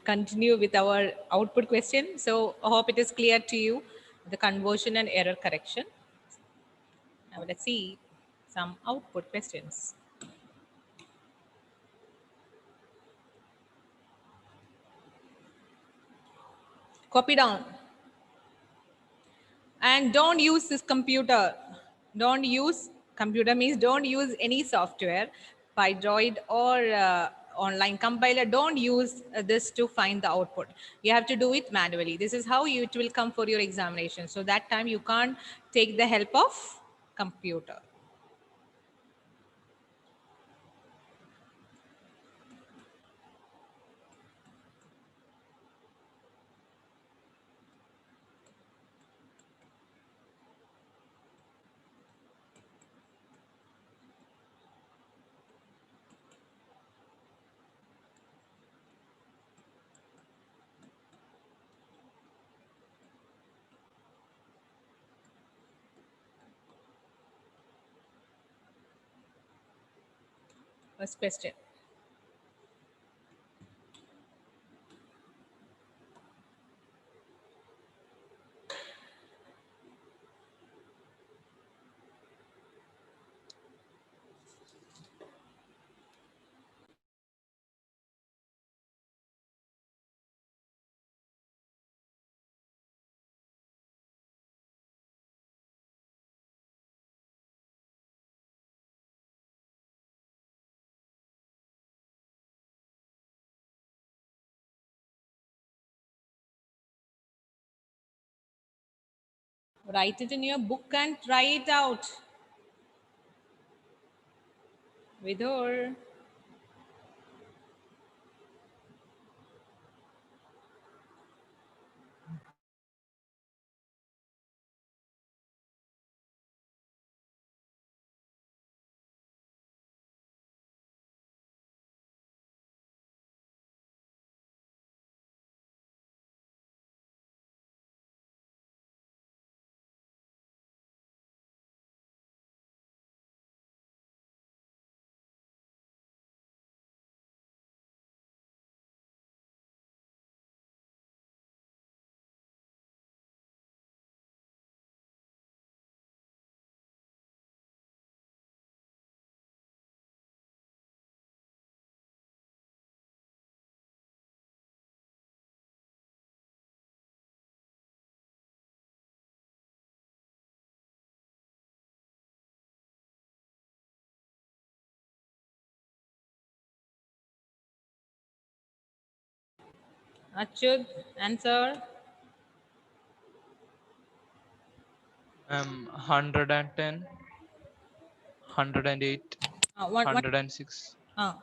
continue with our output question. So I hope it is clear to you, the conversion and error correction. Now let's see some output questions. Copy down. And don't use this computer. Don't use computer means don't use any software, Pydroid or online compiler. Don't use this to find the output. You have to do it manually. This is how it will come for your examination. So that time you can't take the help of computer. First question. Write it in your book and try it out. Vidhur. Achyut, answer. 110, 108, One, 106,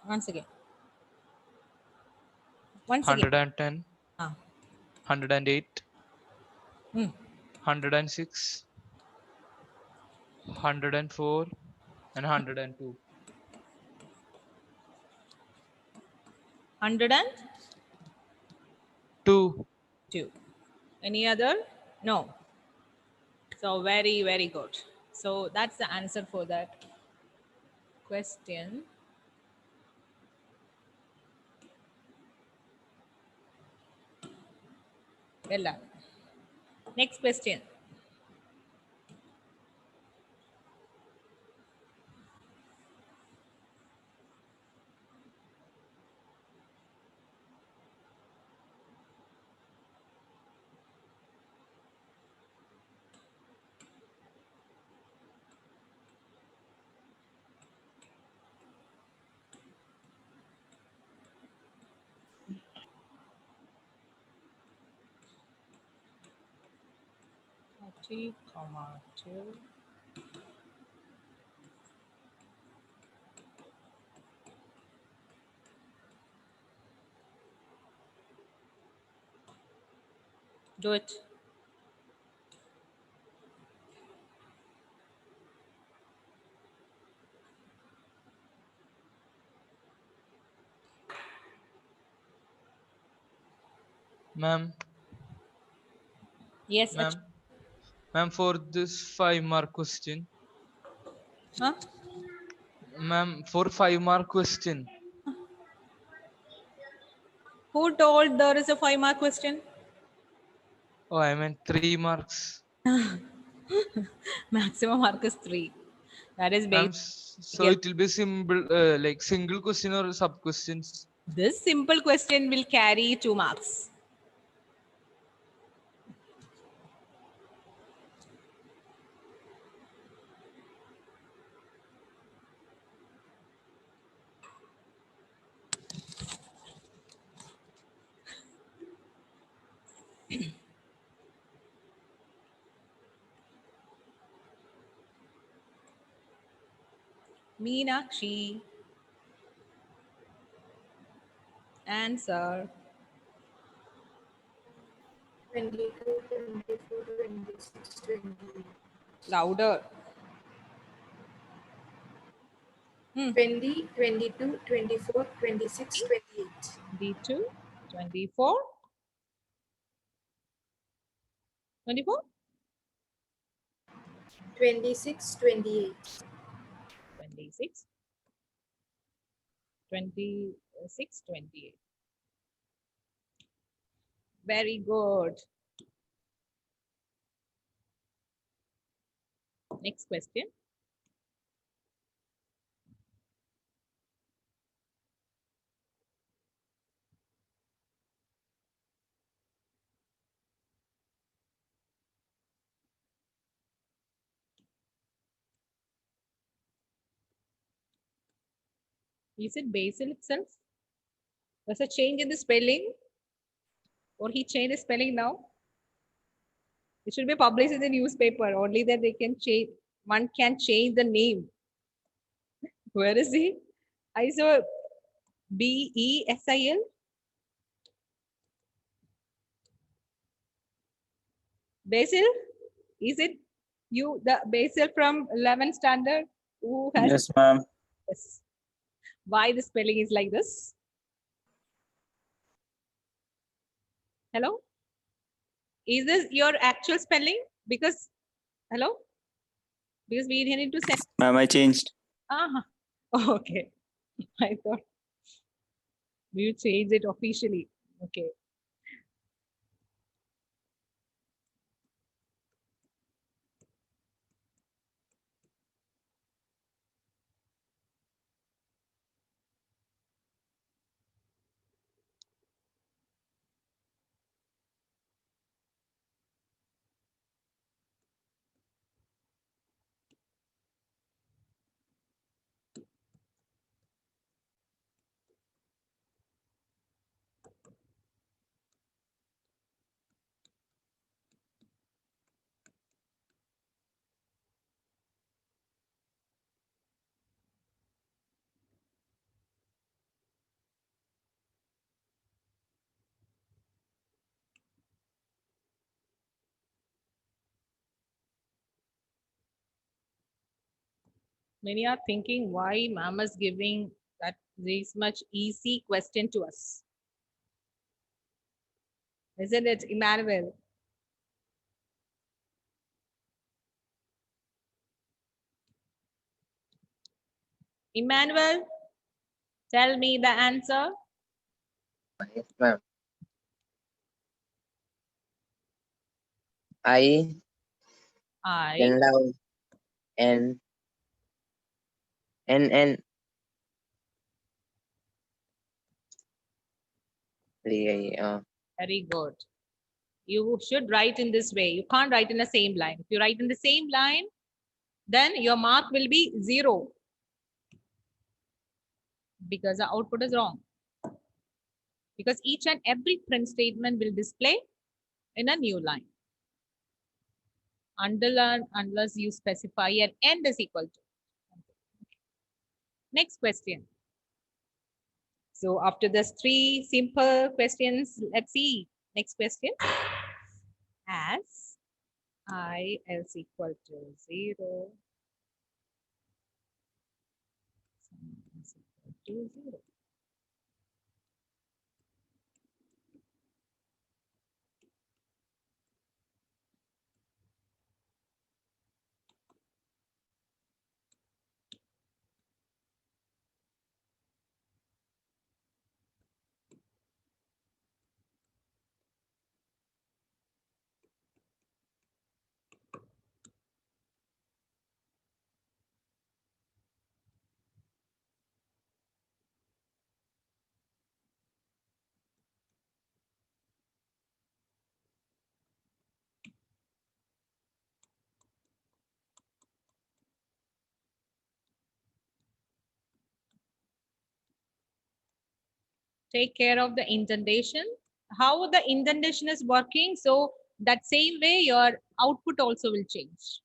once again. Once again. 110, Ah. 108, Hmm. 106, 104, and 102. 102. 2. Any other? No. So very, very good. So that's the answer for that question. Well done. Next question. T, comma 2. Do it. Ma'am, Yes, ma'am, ma'am, for this 5-mark question, huh? ma'am, for 5-mark question, Who told there is a 5-mark question? Oh, I meant 3 marks. Maximum mark is 3. That is Ma'am, basic. so it will be simple, like single question or sub questions. This simple question will carry 2 marks. Meenakshi. Answer. 22, 24, 26, 28. Louder. 20, 22, 24, 26, 28. D2, 24. 24? 26, 28. 26. 26, 28. Very good. Next question. Is it Basil itself? There's a change in the spelling? Or he changed the spelling now? It should be published in the newspaper. Only that they can change. One can change the name. Where is he? I saw Besil. Basil? Is it you, the Basil from 11th standard? Who has Yes, ma'am. this? Why the spelling is like this? Hello? Is this your actual spelling? Because, hello? Because we need to send. Ma'am, I changed. Okay. I thought we will change it officially. Okay. Many are thinking why ma'am is giving that this much easy question to us. Isn't it, Emmanuel? Emmanuel, tell me the answer. Yes, ma'am. I then love N N N Very good. You should write in this way. You can't write in the same line. If you write in the same line, then your mark will be 0 because the output is wrong. Because each and every print statement will display in a new line. Unless you specify an end is equal to. Next question. So after this 3 simple questions, let's see. Next question. As I is equal to 0, is equal to 0. Take care of the indentation. How the indentation is working, so that same way your output also will change.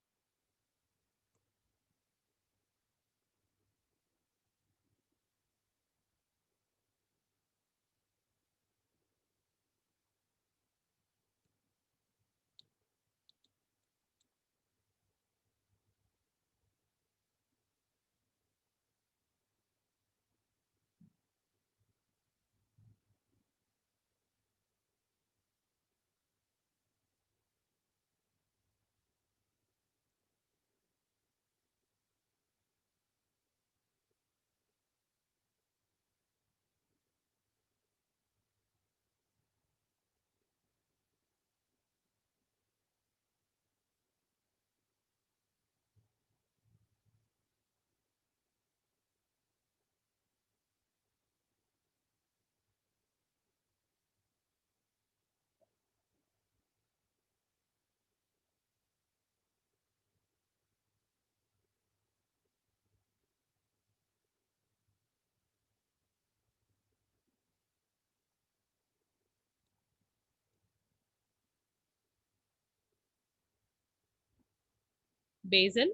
Basil.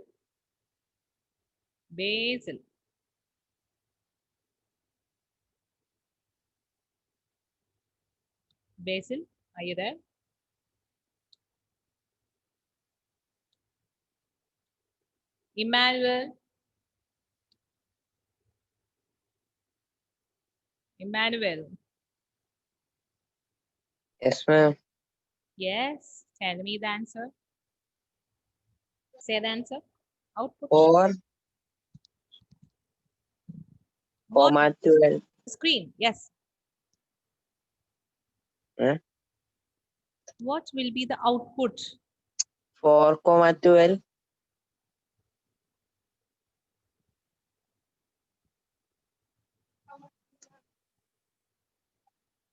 Basil. Basil, are you there? Emmanuel. Emmanuel. Yes, ma'am. Yes. Tell me the answer. Say the answer. Output. 4, What? 12. Screen. Yes. Eh? What will be the output? 4, 12.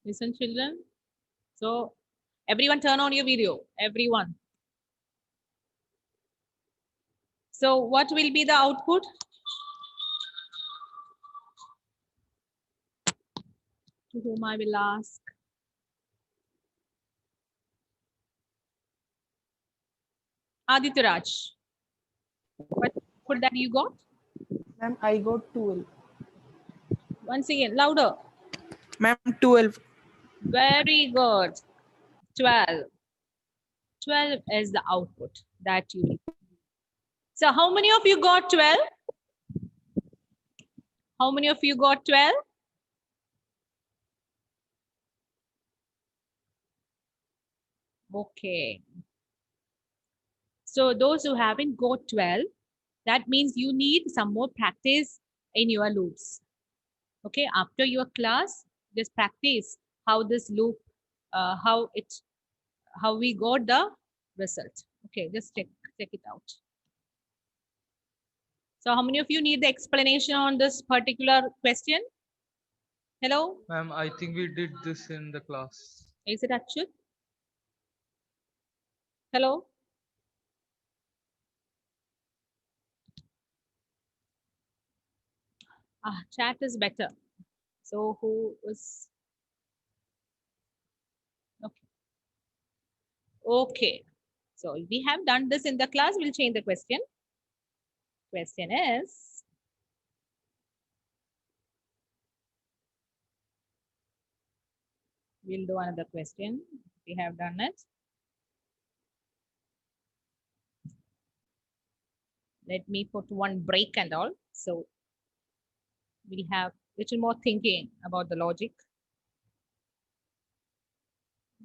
Listen, children. So everyone turn on your video. Everyone. So what will be the output? To whom I will ask. Adityaraj. What output that you got? Ma'am, I got 12. Once again, louder. Ma'am, 12. Very good. 12. 12 is the output that you need. So how many of you got 12? How many of you got 12? Okay. So those who haven't got 12, that means you need some more practice in your loops. Okay, after your class, just practice how this loop, how we got the result. Okay, just check it out. So how many of you need the explanation on this particular question? Hello? Ma'am, I think we did this in the class. Is it Achyut? Hello? Chat is better. So who is? Okay. Okay. So we have done this in the class. We'll change the question. Question is, we'll do another question. We have done it. Let me put one break and all. So we'll have little more thinking about the logic.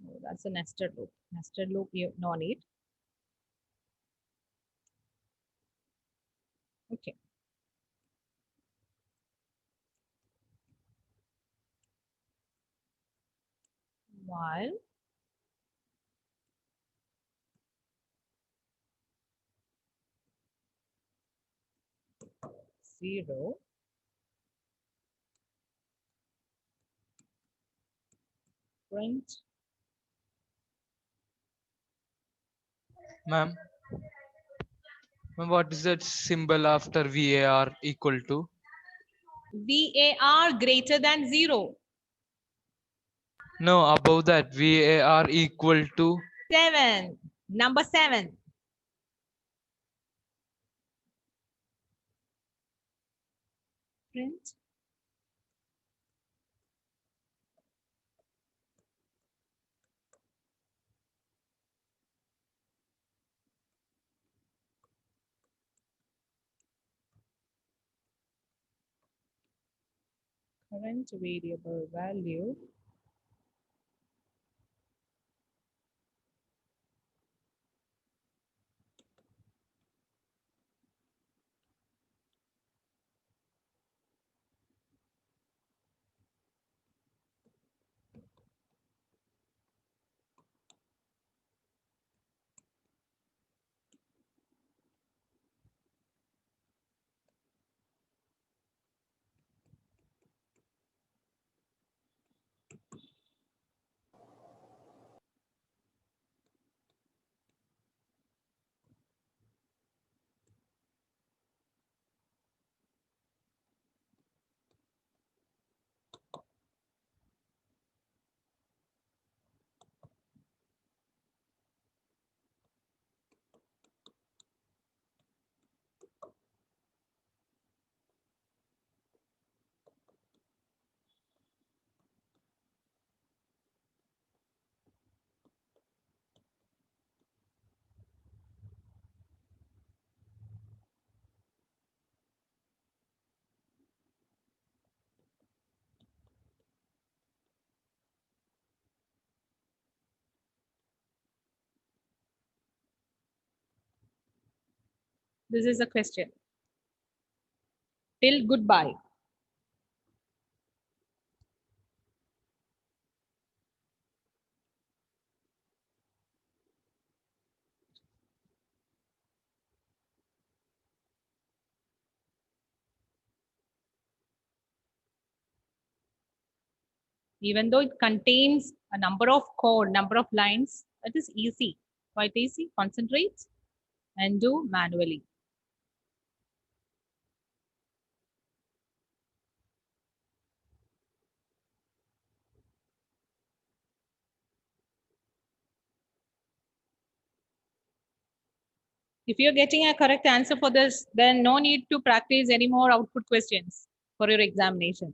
Oh, that's a nested loop. Nested loop, you no need. Okay. While zero print Ma'am, what is that symbol after VAR equal to? VAR greater than 0. No, above that, VAR equal to 7. Number 7. Print. Current variable value This is a question. Till goodbye. Even though it contains a number of code, number of lines, it is easy, quite easy. Concentrate and do manually. If you're getting a correct answer for this, then no need to practice any more output questions for your examination.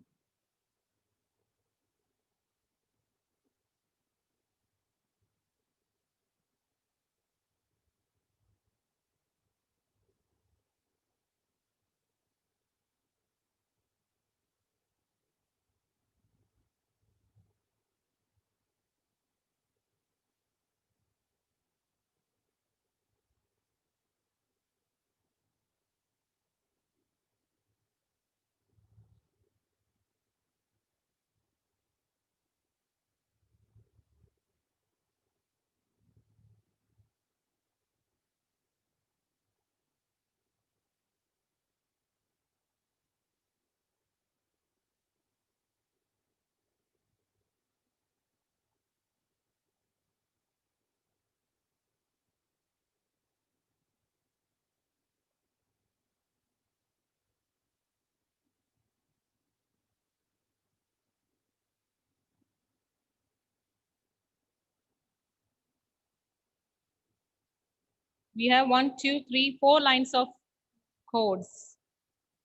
We have 1, 2, 3, 4 lines of codes,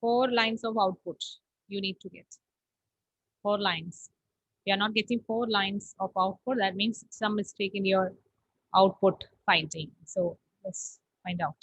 4 lines of output you need to get. 4 lines. You are not getting 4 lines of output. That means some mistake in your output finding. So let's find out.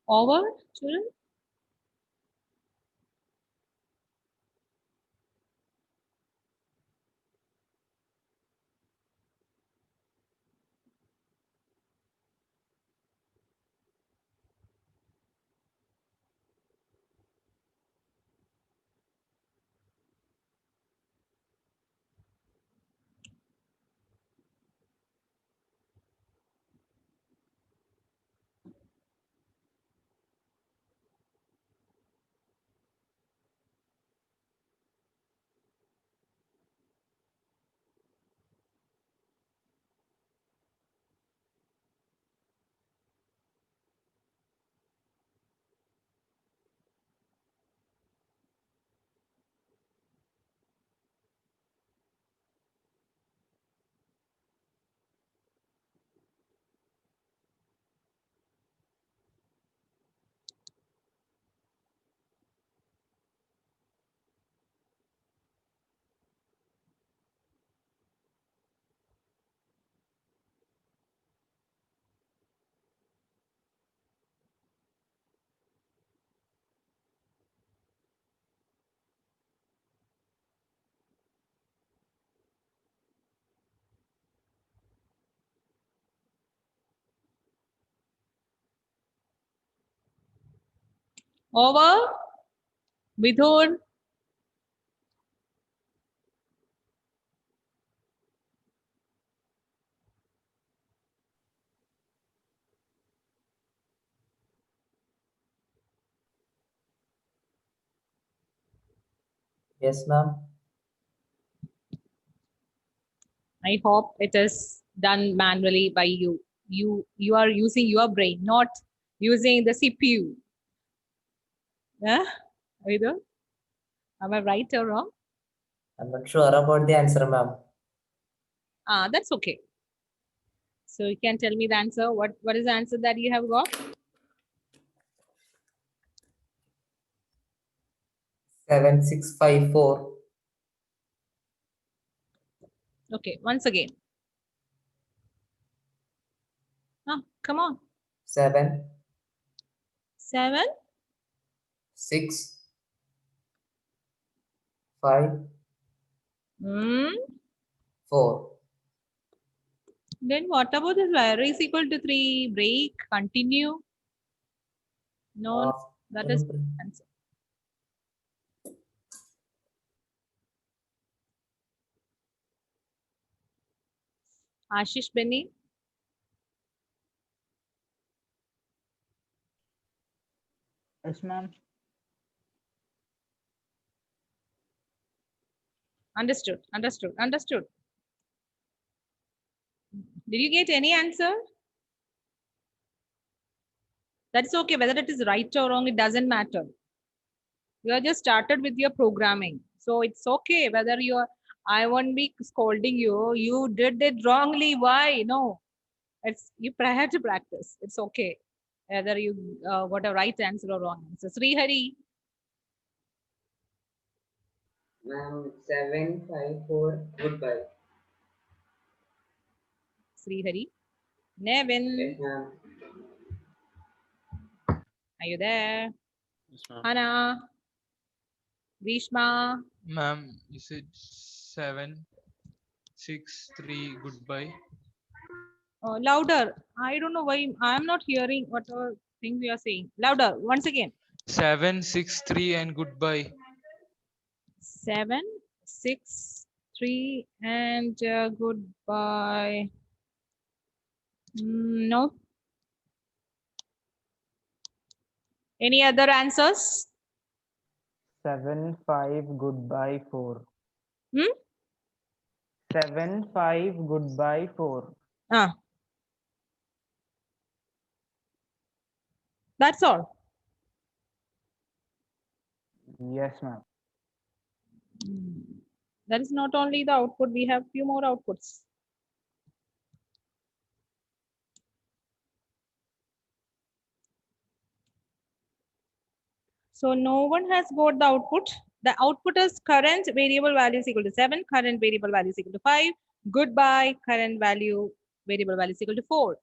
Over, children? Over. Vidhur. Yes, ma'am. I hope it is done manually by you. You are using your brain, not using the CPU. Yeah, Vidhur? Am I right or wrong? I'm not sure about the answer, ma'am. That's okay. So you can tell me the answer. What is the answer that you have got? 7654. Okay, once again. Come on. 7 7. 6 5 Hmm. 4. Then what about this y is equal to 3? Break, continue. No, that is answer. Ashish Benny. Yes, ma'am. Understood, understood, understood. Did you get any answer? That's okay. Whether it is right or wrong, it doesn't matter. You are just started with your programming. So it's okay whether you are, I won't be scolding you. You did it wrongly. Why? No. It's you have to practice. It's okay. Whether you got a right answer or wrong answer. Sri Hari. Ma'am, 754. Goodbye. Sri Hari. Nevin. Yes, ma'am. Are you there? Yes, ma'am. Hannah. Grishma. Ma'am, you said 7, 6, 3. Goodbye. Louder. I don't know why I'm not hearing what things you are saying. Louder. Once again. 7, 6, 3, and goodbye. 7, 6, 3, and goodbye. No. Any other answers? 7, 5, goodbye, 4. Hmm? 7, 5, goodbye, 4. That's all. Yes, ma'am. That is not only the output, we have few more outputs. So no one has got the output. The output is current variable value is equal to 7, current variable value is equal to 5, goodbye, current value, variable value is equal to 4.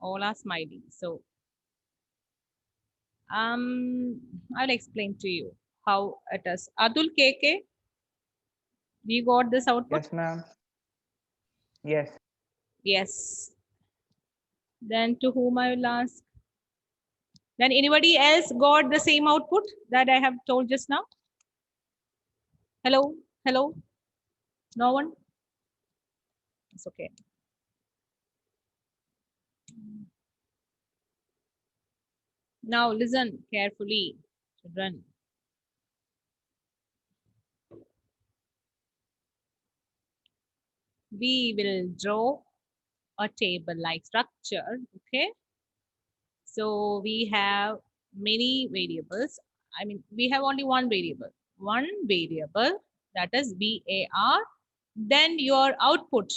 All are smiling. So I'll explain to you how it is. Atul KK, we got this output? Yes, ma'am. Yes. Yes. Then to whom I will ask? Then anybody else got the same output that I have told just now? Hello? Hello? No one? It's okay. Now listen carefully, children. We will draw a table-like structure, okay? So we have many variables. I mean, we have only one variable. One variable, that is VAR. Then your output.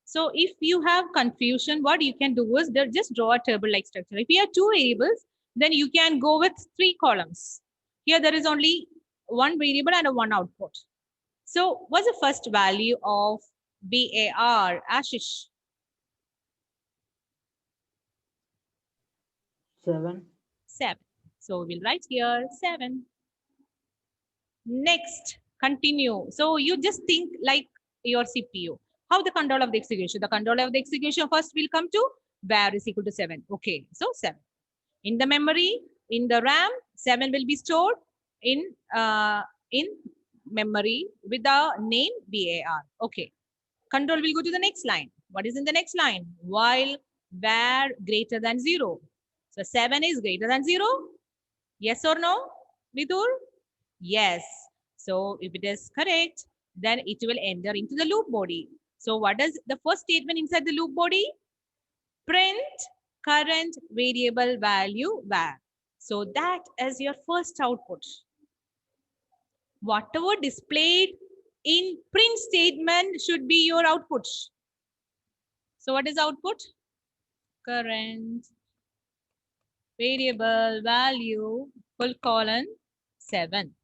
So if you have confusion, what you can do is just draw a table-like structure. If you have two variables, then you can go with 3 columns. Here there is only one variable and a one output. So what's the first value of VAR, Ashish? 7. 7. So we'll write here 7. Next, continue. So you just think like your CPU. How the control of the execution? The control of the execution first will come to var is equal to 7. Okay, so 7. In the memory, in the RAM, 7 will be stored in memory with the name var. Okay, control will go to the next line. What is in the next line? While var greater than 0. So 7 is greater than 0. Yes or no, Vidur? Yes. So if it is correct, then it will enter into the loop body. So what is the first statement inside the loop body? Print current variable value var. So that is your first output. Whatever displayed in print statement should be your output. So what is output? Current variable value full colon 7.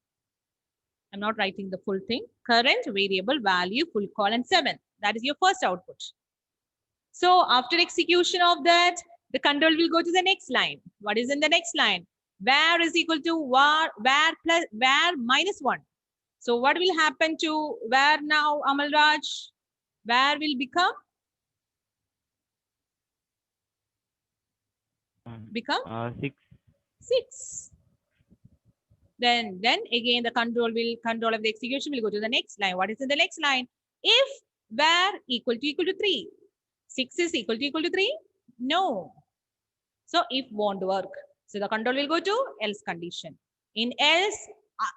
I'm not writing the full thing. Current variable value full colon 7. That is your first output. So after execution of that, the control will go to the next line. What is in the next line? Var is equal to var plus var minus 1. So what will happen to var now, Amalraj? Var will become 6. 6. Then again the control of the execution will go to the next line. What is in the next line? If var equal to 3, 6 is equal to 3? No. So if won't work. So the control will go to else condition. In else,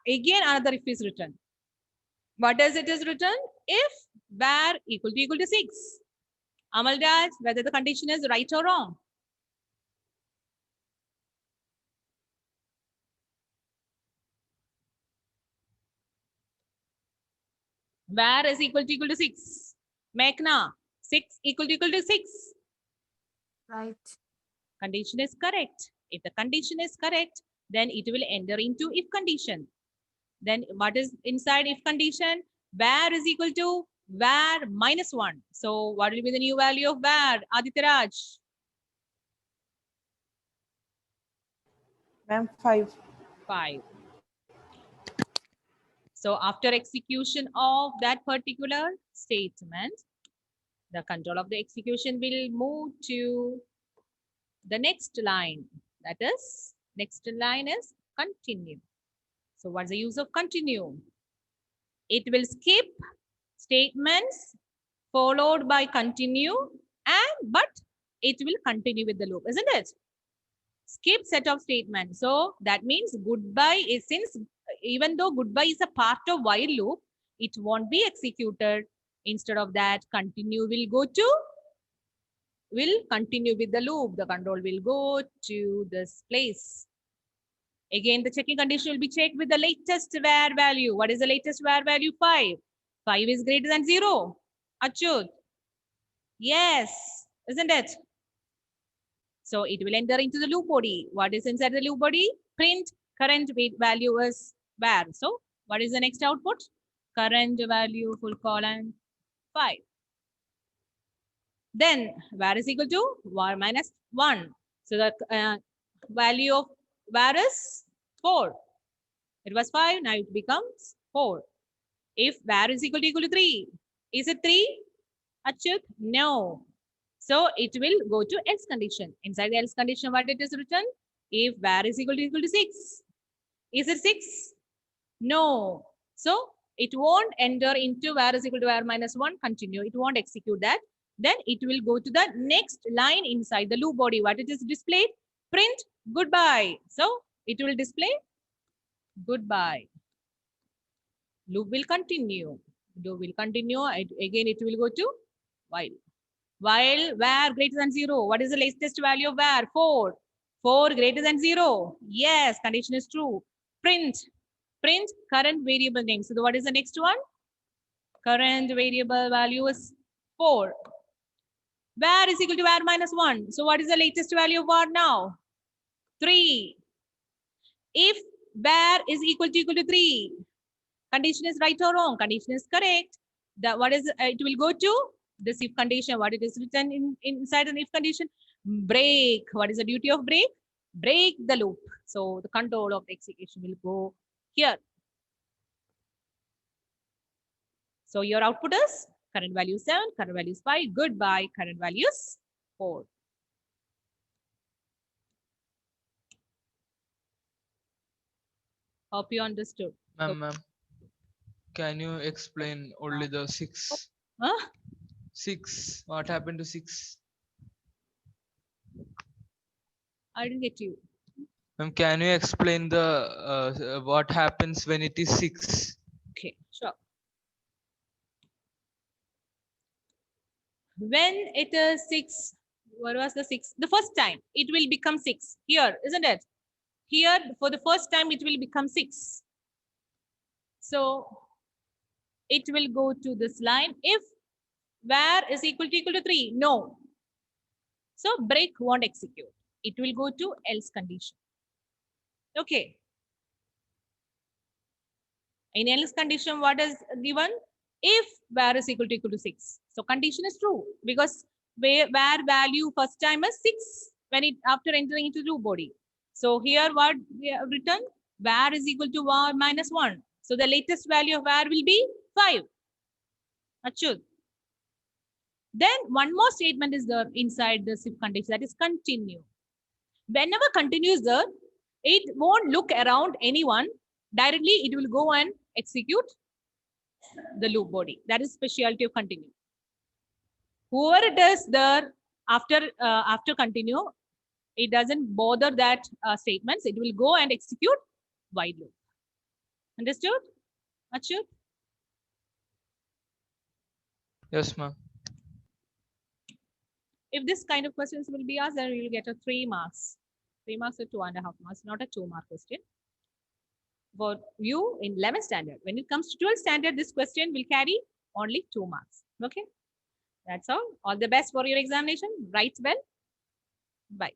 again another if is written. What does it is written? If var equal to 6. Amalraj, whether the condition is right or wrong. Var is equal to 6. Meghna, 6 equal to 6. Right. Condition is correct. If the condition is correct, then it will enter into if condition. Then what is inside if condition? Var is equal to var minus 1. So what will be the new value of var? Adityaraj. Ma'am, 5. 5. So after execution of that particular statement, the control of the execution will move to the next line. That is, next line is continue. So what's the use of continue? It will skip statements followed by continue, but it will continue with the loop, isn't it? Skip set of statements. So that means goodbye is, since even though goodbye is a part of while loop, it won't be executed. Instead of that, continue will continue with the loop. The control will go to this place. Again, the checking condition will be checked with the latest var value. What is the latest var value? 5. 5 is greater than 0. Achyut. Yes, isn't it? So it will enter into the loop body. What is inside the loop body? Print current value is var. So what is the next output? Current value full colon 5. Then var is equal to var minus 1. So the value of var is 4. It was 5, now it becomes 4. If var is equal to 3, is it 3? Achyut? No. So it will go to else condition. Inside the else condition, what it is written? If var is equal to 6. Is it 6? No. So it won't enter into var is equal to var minus 1, continue. It won't execute that. Then it will go to the next line inside the loop body. What it is displayed? Print goodbye. So it will display goodbye. Loop will continue. Loop will continue. Again, it will go to while. While var greater than 0. What is the latest value of var? 4. 4 greater than 0. Yes, condition is true. Print current variable name. So what is the next one? Current variable value is 4. Var is equal to var minus 1. So what is the latest value of var now? 3. If var is equal to 3, condition is right or wrong? Condition is correct. What is it will go to this if condition. What it is written inside an if condition? Break. What is the duty of break? Break the loop. So the control of the execution will go here. So your output is current value is 7, current value is 5, goodbye, current value is 4. Hope you understood. Ma'am, can you explain only the 6? Huh? 6. What happened to 6? I didn't get you. Ma'am, can you explain the what happens when it is 6? Okay, sure. When it is 6, what was the 6? The first time it will become 6 here, isn't it? Here, for the first time, it will become 6. So it will go to this line. If var is equal to 3, no. So break won't execute. It will go to else condition. Okay. In else condition, what is given? If var is equal to 6. So condition is true because var value first time is 6 when it after entering into loop body. So here what we have written? Var is equal to var minus 1. So the latest value of var will be 5. Achut. Then one more statement is there inside this if condition, that is continue. Whenever continue is there, it won't look around anyone. Directly it will go and execute the loop body. That is specialty of continue. Whoever it is there after continue, it doesn't bother that statements. It will go and execute while loop. Understood? Achut? Yes, ma'am. If this kind of questions will be asked, then you will get a 3 marks. 3 marks or 2.5 marks, not a 2-mark question. For you in 11th standard, when it comes to 12th standard, this question will carry only 2 marks. Okay, that's all. All the best for your examination. Write well. Bye.